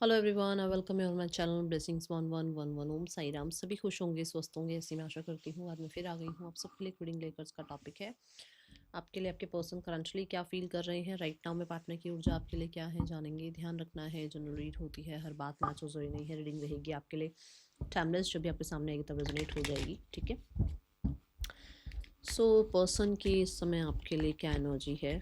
Hello everyone, I welcome you on my channel blessings 1111। ओम साई राम। सभी खुश होंगे, स्वस्थ होंगे, ऐसी मैं आशा करती हूँ। आज मैं फिर आ गई हूँ आप सबके लिए रीडिंग लेकर। इसका टॉपिक है आपके लिए आपके पर्सन करंटली क्या फील कर रहे हैं राइट नाउ में। पार्टनर की ऊर्जा आपके लिए क्या है जानेंगे। ध्यान रखना है, जनरल रीड होती है, हर बात मैच हो जरूरी नहीं है। रीडिंग रहेगी आपके लिए टाइमलेस, जब भी आपके सामने आएगी तब रेजोनेट हो जाएगी, ठीक है। सो पर्सन की इस समय आपके लिए क्या एनर्जी है।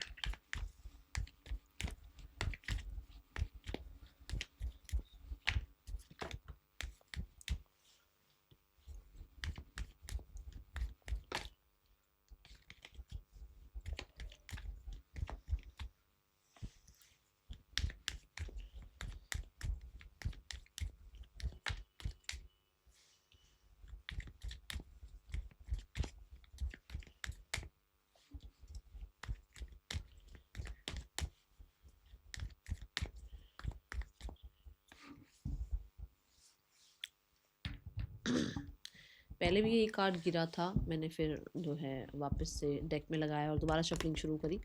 पहले भी यही कार्ड गिरा था, मैंने फिर जो है वापस से डेक में लगाया और दोबारा शफलिंग शुरू करी।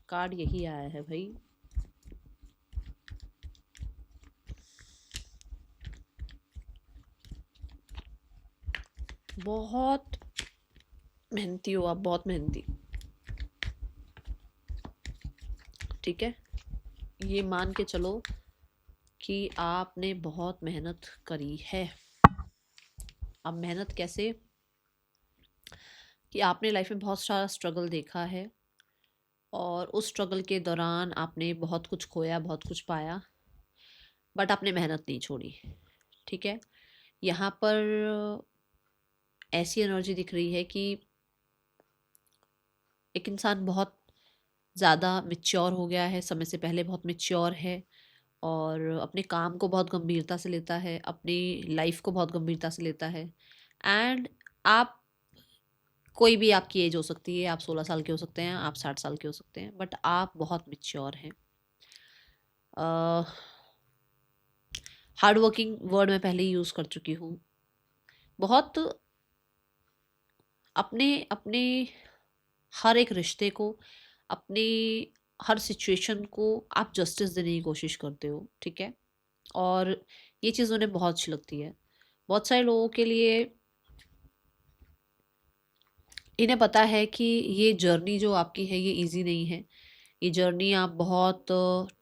कार्ड यही आया है भाई। बहुत मेहनती हो आप, बहुत मेहनती, ठीक है। ये मान के चलो कि आपने बहुत मेहनत करी है। अब मेहनत कैसे, कि आपने लाइफ में बहुत सारा स्ट्रगल देखा है और उस स्ट्रगल के दौरान आपने बहुत कुछ खोया, बहुत कुछ पाया, बट आपने मेहनत नहीं छोड़ी, ठीक है। यहाँ पर ऐसी एनर्जी दिख रही है कि एक इंसान बहुत ज़्यादा मिच्योर हो गया है, समय से पहले बहुत मिच्योर है और अपने काम को बहुत गंभीरता से लेता है, अपनी लाइफ को बहुत गंभीरता से लेता है। एंड आप, कोई भी आपकी एज हो सकती है, आप 16 साल के हो सकते हैं, आप 60 साल के हो सकते हैं, बट आप बहुत मिच्योर हैं। हार्ड वर्किंग वर्ड मैं पहले ही यूज़ कर चुकी हूँ। बहुत अपने अपने हर एक रिश्ते को, अपनी हर सिचुएशन को आप जस्टिस देने की कोशिश करते हो, ठीक है। और ये चीज़ उन्हें बहुत अच्छी लगती है। बहुत सारे लोगों के लिए इन्हें पता है कि ये जर्नी जो आपकी है ये इजी नहीं है। ये जर्नी आप बहुत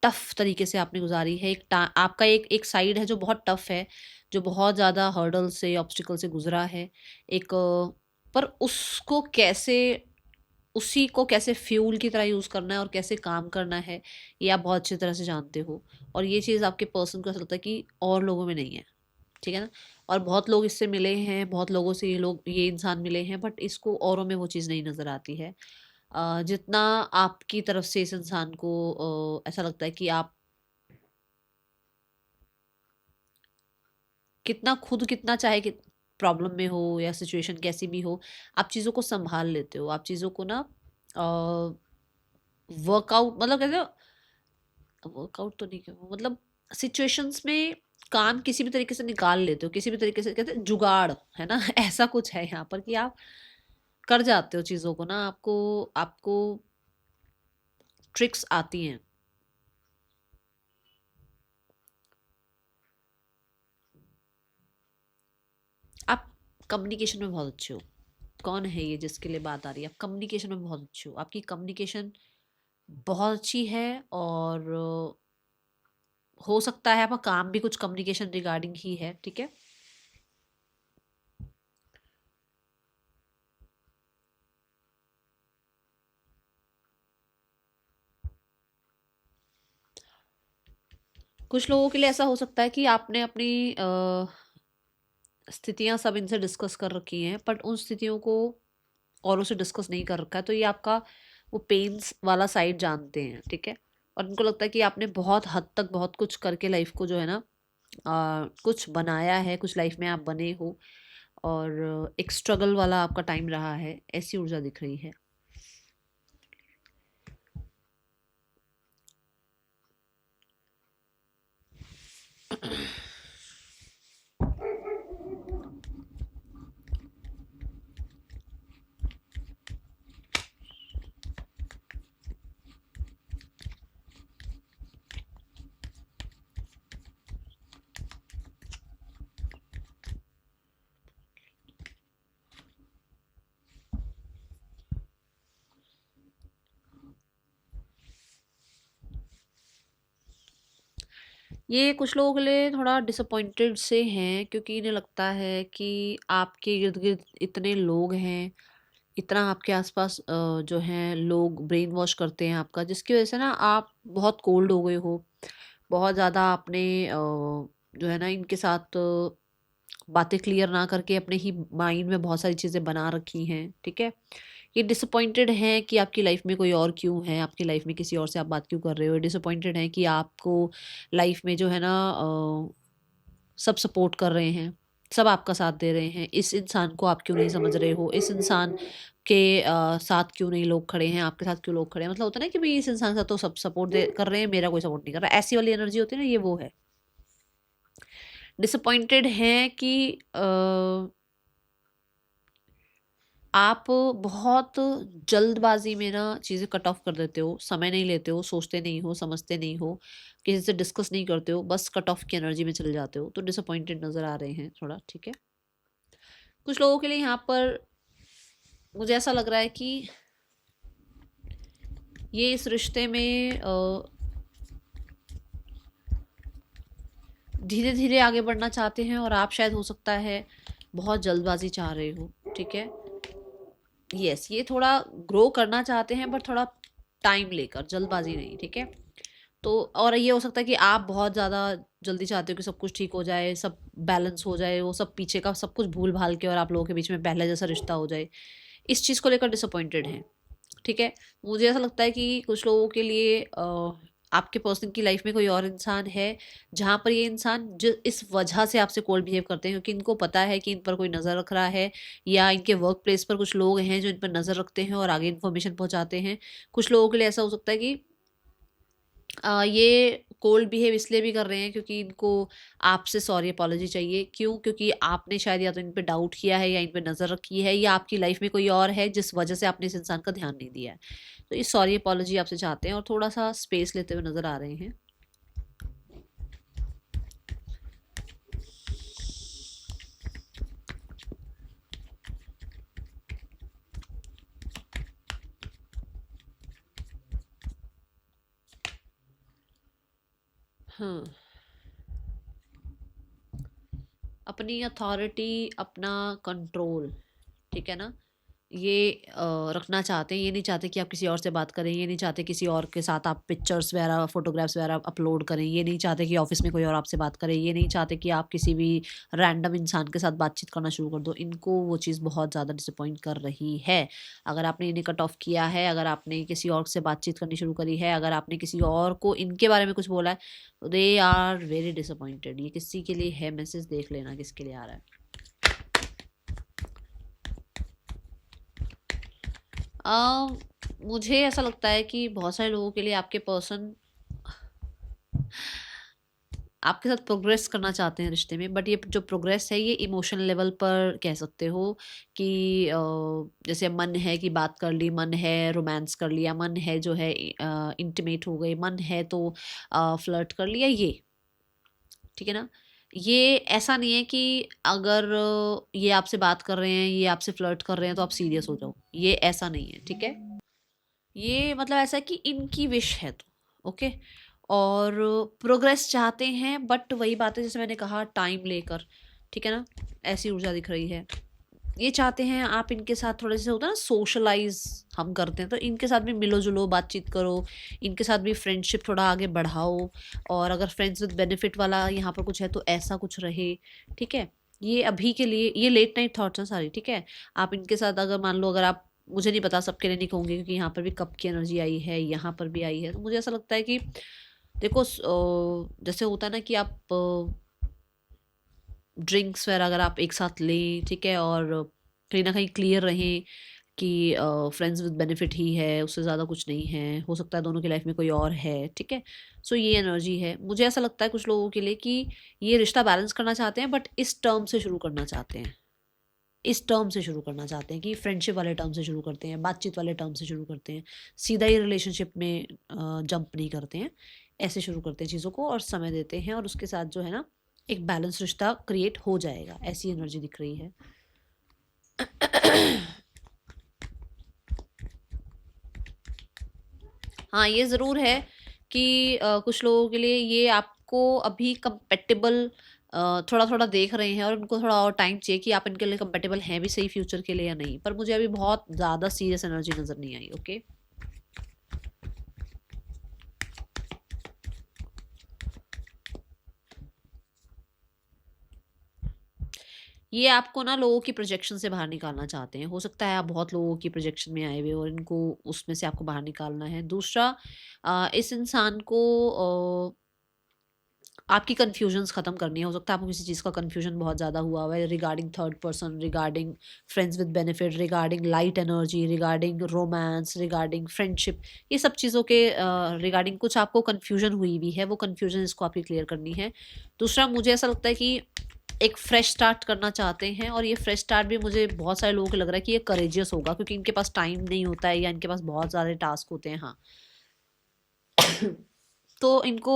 टफ तरीके से आपने गुजारी है। आपका एक एक साइड है जो बहुत टफ है, जो बहुत ज़्यादा हर्डल से, ऑब्स्टिकल से गुजरा है। एक पर उसको कैसे, उसी को कैसे फ्यूल की तरह यूज़ करना है और कैसे काम करना है, ये आप बहुत अच्छी तरह से जानते हो। और ये चीज़ आपके पर्सन को ऐसा लगता है कि और लोगों में नहीं है, ठीक है ना। और बहुत लोग इससे मिले हैं, बहुत लोगों से ये इंसान मिले हैं, बट इसको औरों में वो चीज़ नहीं नज़र आती है। जितना आपकी तरफ से इस इंसान को ऐसा लगता है कि आप कितना खुद, कितना चाहे कि प्रॉब्लम में हो या सिचुएशन कैसी भी हो, आप चीज़ों को संभाल लेते हो। आप चीज़ों को ना वर्कआउट, मतलब कहते हो वर्कआउट तो नहीं कहूँ, मतलब सिचुएशंस में काम किसी भी तरीके से निकाल लेते हो, किसी भी तरीके से, कहते हैं जुगाड़, है ना। ऐसा कुछ है यहाँ पर कि आप कर जाते हो चीज़ों को ना। आपको आपको ट्रिक्स आती हैं। आप कम्युनिकेशन में बहुत अच्छे हो। कौन है ये जिसके लिए बात आ रही है? आप कम्युनिकेशन में बहुत अच्छे हो, आपकी कम्युनिकेशन बहुत अच्छी है। और हो सकता है आपका काम भी कुछ कम्युनिकेशन रिगार्डिंग ही है, ठीक है। कुछ लोगों के लिए ऐसा हो सकता है कि आपने अपनी स्थितियां सब इनसे डिस्कस कर रखी हैं, बट उन स्थितियों को औरों से डिस्कस नहीं कर रखा है। तो ये आपका वो पेन्स वाला साइड जानते हैं, ठीक है। और उनको लगता है कि आपने बहुत हद तक बहुत कुछ करके लाइफ को जो है ना कुछ बनाया है, कुछ लाइफ में आप बने हो। और एक स्ट्रगल वाला आपका टाइम रहा है, ऐसी ऊर्जा दिख रही है। ये कुछ लोगों के लिए थोड़ा डिसअपॉइंटेड से हैं, क्योंकि इन्हें लगता है कि आपके इर्द-गिर्द इतने लोग हैं, इतना आपके आस-पास जो हैं लोग ब्रेन वॉश करते हैं आपका, जिसकी वज़ह से ना आप बहुत कोल्ड हो गए हो। बहुत ज़्यादा आपने जो है ना इनके साथ बातें क्लियर ना करके अपने ही माइंड में बहुत सारी चीज़ें बना रखी हैं, ठीक है? ये डिसअपॉइंटेड हैं कि आपकी लाइफ में कोई और क्यों है, आपकी लाइफ में किसी और से आप बात क्यों कर रहे हो। डिसअपॉइंटेड हैं कि आपको लाइफ में जो है ना सब सपोर्ट कर रहे हैं, सब आपका साथ दे रहे हैं। इस इंसान को आप क्यों नहीं समझ रहे हो, इस इंसान के साथ क्यों नहीं लोग खड़े हैं, आपके साथ क्यों लोग खड़े हैं। मतलब होता है ना कि भई इस इंसान के साथ तो सब सपोर्ट दे कर रहे हैं, मेरा कोई सपोर्ट नहीं कर रहा। ऐसी वाली एनर्जी होती है ना, ये वो है। डिसअपॉइंटेड हैं कि आप बहुत जल्दबाजी में ना चीज़ें कट ऑफ कर देते हो, समय नहीं लेते हो, सोचते नहीं हो, समझते नहीं हो, किसी से डिस्कस नहीं करते हो, बस कट ऑफ की एनर्जी में चले जाते हो, तो डिसअपॉइंटेड नज़र आ रहे हैं थोड़ा, ठीक है? कुछ लोगों के लिए यहाँ पर मुझे ऐसा लग रहा है कि ये इस रिश्ते में धीरे-धीरे आगे बढ़ना चाहते हैं, और आप शायद हो सकता है बहुत जल्दबाजी चाह रहे हो, ठीक है? यस, ये थोड़ा ग्रो करना चाहते हैं, बट थोड़ा टाइम लेकर, जल्दबाजी नहीं, ठीक है? तो और ये हो सकता है कि आप बहुत ज़्यादा जल्दी चाहते हो कि सब कुछ ठीक हो जाए, सब बैलेंस हो जाए, वो सब पीछे का सब कुछ भूल-भाल के और आप लोगों के बीच में पहले जैसा रिश्ता हो जाए। इस चीज़ को लेकर डिसअपॉइंटेड हैं, ठीक है? मुझे ऐसा लगता है कि कुछ लोगों के लिए आपके पर्सन की लाइफ में कोई और इंसान है, जहाँ पर ये इंसान ज इस वजह से आपसे कोल्ड बिहेव करते हैं, क्योंकि इनको पता है कि इन पर कोई नज़र रख रहा है, या इनके वर्क प्लेस पर कुछ लोग हैं जो इन पर नज़र रखते हैं और आगे इन्फॉर्मेशन पहुँचाते हैं। कुछ लोगों के लिए ऐसा हो सकता है कि ये कोल्ड बिहेव इसलिए भी कर रहे हैं क्योंकि इनको आपसे सॉरी अपॉलजी चाहिए। क्यों? क्योंकि आपने शायद या तो इन पे डाउट किया है, या इन पे नज़र रखी है, या आपकी लाइफ में कोई और है जिस वजह से आपने इस इंसान का ध्यान नहीं दिया है। तो ये सॉरी अपॉलजी आपसे चाहते हैं और थोड़ा-सा स्पेस लेते हुए नज़र आ रहे हैं। हाँ, अपनी अथॉरिटी, अपना कंट्रोल, ठीक है ना? ये रखना चाहते हैं। ये नहीं चाहते कि आप किसी और से बात करें, ये नहीं चाहते किसी और के साथ आप पिक्चर्स वगैरह, फ़ोटोग्राफ्स वगैरह अपलोड करें, ये नहीं चाहते कि ऑफ़िस में कोई और आपसे बात करे, ये नहीं चाहते कि आप किसी भी रैंडम इंसान के साथ बातचीत करना शुरू कर दो। इनको वो चीज़ बहुत ज़्यादा डिसअपॉइंट कर रही है। अगर आपने इन्हें कट ऑफ किया है, अगर आपने किसी और से बातचीत करनी शुरू करी है, अगर आपने किसी और को इनके बारे में कुछ बोला है, तो दे आर वेरी डिसअपॉइंटेड। ये किसी के लिए है मैसेज, देख लेना किसके लिए आ रहा है। अ, मुझे ऐसा लगता है कि बहुत सारे लोगों के लिए आपके पर्सन आपके साथ प्रोग्रेस करना चाहते हैं रिश्ते में, बट ये जो प्रोग्रेस है ये इमोशनल लेवल पर कह सकते हो कि जैसे मन है कि बात कर ली, मन है रोमांस कर लिया, मन है जो है इंटीमेट हो गए, मन है तो फ्लर्ट कर लिया, ये ठीक है ना? ये ऐसा नहीं है कि अगर ये आपसे बात कर रहे हैं, ये आपसे फ्लर्ट कर रहे हैं तो आप सीरियस हो जाओ, ये ऐसा नहीं है, ठीक है? ये मतलब ऐसा है कि इनकी विश है तो, ओके? और प्रोग्रेस चाहते हैं, बट वही बात है जैसे मैंने कहा, टाइम लेकर, ठीक है ना? ऐसी ऊर्जा दिख रही है। ये चाहते हैं आप इनके साथ थोड़ा जैसे होता है ना सोशलाइज़ हम करते हैं, तो इनके साथ भी मिलो-जुलो, बातचीत करो, इनके साथ भी फ्रेंडशिप थोड़ा आगे बढ़ाओ, और अगर फ्रेंड्स विद बेनिफिट वाला यहाँ पर कुछ है तो ऐसा कुछ रहे, ठीक है? ये अभी के लिए ये लेट नाइट थॉट्स हैं सारी, ठीक है? आप इनके साथ अगर मान लो, अगर आप, मुझे नहीं पता सबके लिए नहीं कहूँगी क्योंकि यहाँ पर भी कप की एनर्जी आई है, यहाँ पर भी आई है, तो मुझे ऐसा लगता है कि देखो जैसे होता है ना कि आप ड्रिंक्स वगैरह अगर आप एक साथ लें, ठीक है, और कहीं न कहीं क्लियर रहें कि फ्रेंड्स विद बेनिफिट ही है, उससे ज़्यादा कुछ नहीं है, हो सकता है दोनों की लाइफ में कोई और है, ठीक है? सो ये एनर्जी है। मुझे ऐसा लगता है कुछ लोगों के लिए कि ये रिश्ता बैलेंस करना चाहते हैं, बट इस टर्म से शुरू करना चाहते हैं। इस टर्म से शुरू करना चाहते हैं कि फ्रेंडशिप वाले टर्म से शुरू करते हैं, बातचीत वाले टर्म से शुरू करते हैं। सीधा ही रिलेशनशिप में जंप नहीं करते हैं, ऐसे शुरू करते हैं चीज़ों को और समय देते हैं, और उसके साथ जो है ना एक बैलेंस रिश्ता क्रिएट हो जाएगा, ऐसी एनर्जी दिख रही है। हाँ, ये ज़रूर है कि कुछ लोगों के लिए ये आपको अभी कंपेटेबल थोड़ा थोड़ा देख रहे हैं और उनको थोड़ा और टाइम चाहिए कि आप इनके लिए कंपेटेबल हैं भी सही फ्यूचर के लिए या नहीं, पर मुझे अभी बहुत ज़्यादा सीरियस एनर्जी नज़र नहीं आई। ओके, ये आपको ना लोगों की प्रोजेक्शन से बाहर निकालना चाहते हैं। हो सकता है आप बहुत लोगों की प्रोजेक्शन में आए हुए हो और इनको उसमें से आपको बाहर निकालना है। दूसरा, इस इंसान को आपकी कन्फ्यूजन्स ख़त्म करनी है। हो सकता है आपको किसी चीज़ का कन्फ्यूजन बहुत ज़्यादा हुआ हुआ है regarding third person, regarding friends with benefit, regarding light energy, regarding romance, regarding friendship. ये सब चीज़ों के रिगार्डिंग कुछ आपको कन्फ्यूजन हुई भी है, वो कन्फ्यूजन इसको आपकी क्लियर करनी है। दूसरा, मुझे ऐसा लगता है कि एक फ्रेश स्टार्ट करना चाहते हैं और ये फ्रेश स्टार्ट भी मुझे बहुत सारे लोगों को लग रहा है कि ये करेजियस होगा, क्योंकि इनके पास टाइम नहीं होता है या इनके पास बहुत ज़्यादा टास्क होते हैं। हाँ, तो इनको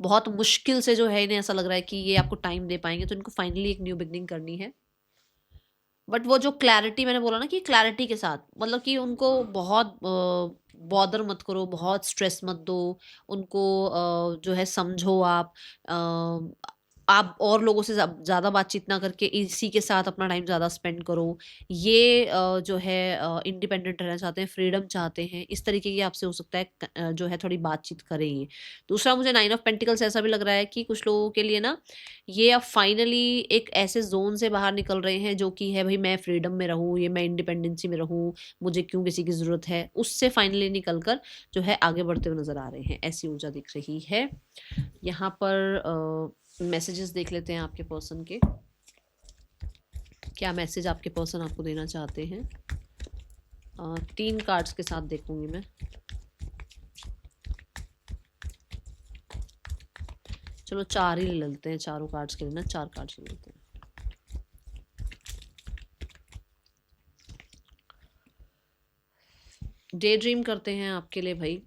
बहुत मुश्किल से जो है, इन्हें ऐसा लग रहा है कि ये आपको टाइम दे पाएंगे, तो इनको फाइनली एक न्यू बिगनिंग करनी है। बट वो जो क्लैरिटी मैंने बोला ना कि क्लैरिटी के साथ, मतलब कि उनको बहुत बॉदर मत करो, बहुत स्ट्रेस मत दो उनको, जो है समझो आप और लोगों से ज़्यादा बातचीत ना करके इसी के साथ अपना टाइम ज़्यादा स्पेंड करो। ये जो है इंडिपेंडेंट रहना चाहते हैं, फ्रीडम चाहते हैं, इस तरीके की आपसे हो सकता है जो है थोड़ी बातचीत करें ये। दूसरा, मुझे 9 ऑफ पेंटिकल्स ऐसा भी लग रहा है कि कुछ लोगों के लिए ना ये अब फाइनली एक ऐसे ज़ोन से बाहर निकल रहे हैं जो कि है भई मैं फ्रीडम में रहूँ, ये मैं इंडिपेंडेंसी में रहूँ, मुझे क्यों किसी की ज़रूरत है, उससे फाइनली निकल कर जो है आगे बढ़ते हुए नज़र आ रहे हैं, ऐसी ऊर्जा दिख रही है। यहाँ पर मैसेजेस देख लेते हैं आपके पर्सन के, क्या मैसेज आपके पर्सन आपको देना चाहते हैं। 3 कार्ड्स के साथ देखूंगी मैं। चलो 4 ही ले लेते हैं, चारों कार्ड्स के लिए ना 4 कार्ड्स ले लेते हैं। डे ड्रीम करते हैं आपके लिए भाई,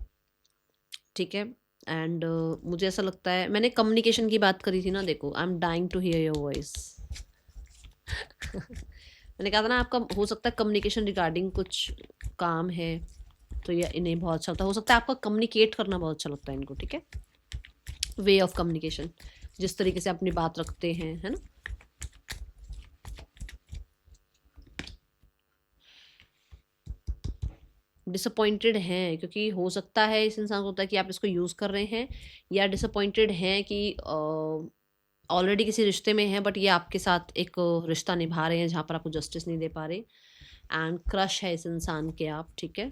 ठीक है। एंड मुझे ऐसा लगता है, मैंने कम्युनिकेशन की बात करी थी ना, देखो I am dying to hear your voice. मैंने कहा था ना आपका हो सकता है कम्युनिकेशन रिगार्डिंग कुछ काम है, तो ये इन्हें बहुत अच्छा लगता है। हो सकता है आपका कम्युनिकेट करना बहुत अच्छा लगता है इनको, ठीक है। वे ऑफ कम्युनिकेशन, जिस तरीके से अपनी बात रखते हैं, है ना। डिसअपॉइंटेड हैं क्योंकि हो सकता है इस इंसान को होता है कि आप इसको यूज़ कर रहे हैं, या डिसअपॉइंटेड हैं कि ऑलरेडी किसी रिश्ते में हैं बट ये आपके साथ एक रिश्ता निभा रहे हैं जहाँ पर आपको जस्टिस नहीं दे पा रहे। एंड क्रश है इस इंसान के आप, ठीक है।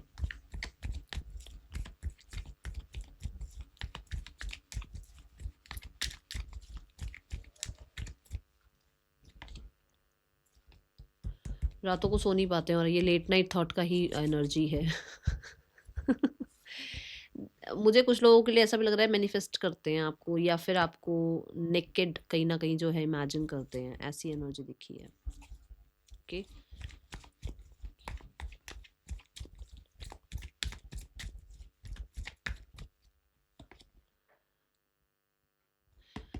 रातों को सो नहीं पाते हैं और ये लेट नाइट थॉट का ही एनर्जी है। मुझे कुछ लोगों के लिए ऐसा भी लग रहा है मैनिफेस्ट करते हैं आपको, या फिर आपको नेकेड कहीं ना कहीं जो है इमेजिन करते हैं, ऐसी एनर्जी दिखी है। ओके,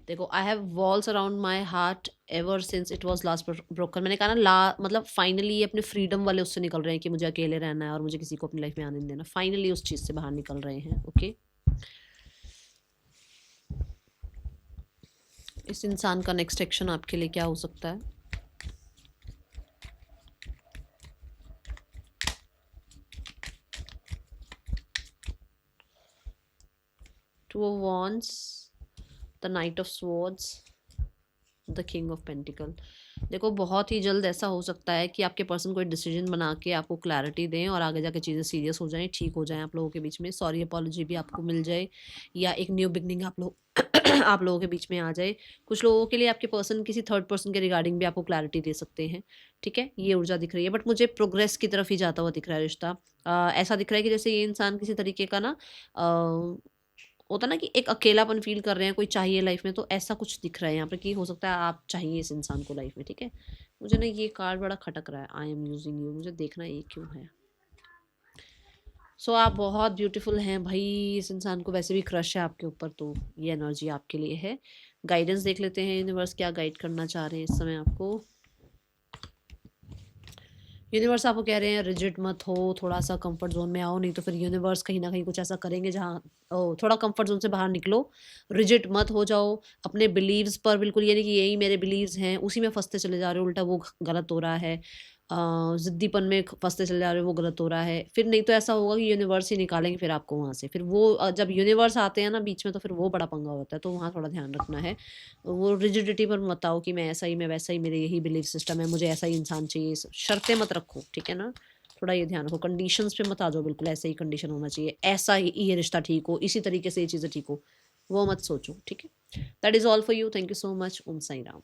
देखो I have walls around my heart ever since it was last broken. मैंने कहा ना मतलब फाइनली ये अपने फ्रीडम वाले उससे निकल रहे हैं कि मुझे अकेले रहना है और मुझे किसी को अपनी लाइफ में आने नहीं देना, फाइनली उस चीज़ से बाहर निकल रहे हैं। ओके, इस इंसान का नेक्स्ट एक्शन आपके लिए क्या हो सकता है। Two of wands, the night of swords, the king of pentacle. देखो बहुत ही जल्द ऐसा हो सकता है कि आपके पर्सन कोई डिसीजन बना के आपको क्लैरिटी दें और आगे जाके चीज़ें सीरियस हो जाएं, ठीक हो जाएं आप लोगों के बीच में, सॉरी अपॉलॉजी भी आपको मिल जाए, या एक न्यू बिगनिंग आप लोग आप लोगों के बीच में आ जाए। कुछ लोगों के लिए आपके पर्सन किसी थर्ड पर्सन के रिगार्डिंग भी आपको क्लैरिटी दे सकते हैं, ठीक है। ये ऊर्जा दिख रही है, बट मुझे प्रोग्रेस की तरफ ही जाता हुआ दिख रहा है रिश्ता। ऐसा दिख रहा है कि जैसे ये इंसान किसी तरीके का ना होता ना कि एक अकेलापन फील कर रहे हैं, कोई चाहिए लाइफ में, तो ऐसा कुछ दिख रहा है यहाँ पर कि हो सकता है आप चाहिए इस इंसान को लाइफ में, ठीक है। मुझे ना ये कार्ड बड़ा खटक रहा है, आई एम यूजिंग यू, मुझे देखना ये क्यों है। सो आप बहुत ब्यूटीफुल हैं भाई, इस इंसान को वैसे भी क्रश है आपके ऊपर, तो ये एनर्जी आपके लिए है। गाइडेंस देख लेते हैं, यूनिवर्स क्या गाइड करना चाह रहे हैं इस समय आपको। यूनिवर्स आपको कह रहे हैं रिजिड मत हो, थोड़ा सा कंफर्ट जोन में आओ, नहीं तो फिर यूनिवर्स कहीं ना कहीं कुछ ऐसा करेंगे जहाँ थोड़ा कंफर्ट जोन से बाहर निकलो, रिजिड मत हो जाओ अपने बिलीव्स पर। बिल्कुल ये नहीं कि यही मेरे बिलीव्स हैं उसी में फंसते चले जा रहे हो, उल्टा वो गलत हो रहा है। ज़िद्दीपन में फंसते चले जा रहे हो, वो गलत हो रहा है। फिर नहीं तो ऐसा होगा कि यूनिवर्स ही निकालेंगे फिर आपको वहाँ से। फिर वो जब यूनिवर्स आते हैं ना बीच में, तो फिर वो बड़ा पंगा होता है, तो वहाँ थोड़ा ध्यान रखना है। वो रिजिडिटी पर मत आओ कि मैं ऐसा ही, मैं वैसा ही, मेरे यही बिलीफ सिस्टम है, मुझे ऐसा ही इंसान चाहिए। शर्तें मत रखो, ठीक है ना। थोड़ा ये ध्यान रखो, कंडीशंस पे मत आ जाओ बिल्कुल ऐसे ही कंडीशन होना चाहिए, ऐसा ही ये रिश्ता ठीक हो, इसी तरीके से ये चीज़ें ठीक हो, वो मत सोचो, ठीक है। That is all for you. Thank you so much. Om Sai Ram.